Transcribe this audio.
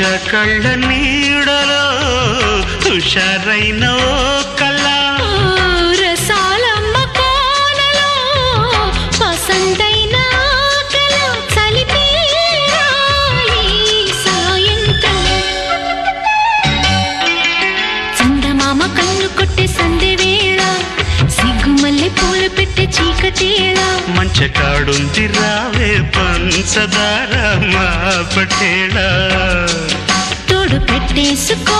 కళ్ళ నీడలో హుషారైన ఓ కళ రసాలమ్మ కోనలో పసందైన కళ కలిపేరాయి సాయంత్రం చందమామ కన్ను కొట్టే సందె వేళ సిగ్గుమల్లె పూలు పెట్టే చీకటేళ మంచ కాడుంది రావే పంచదార మా పటేళ తోడు పెట్టేసుకో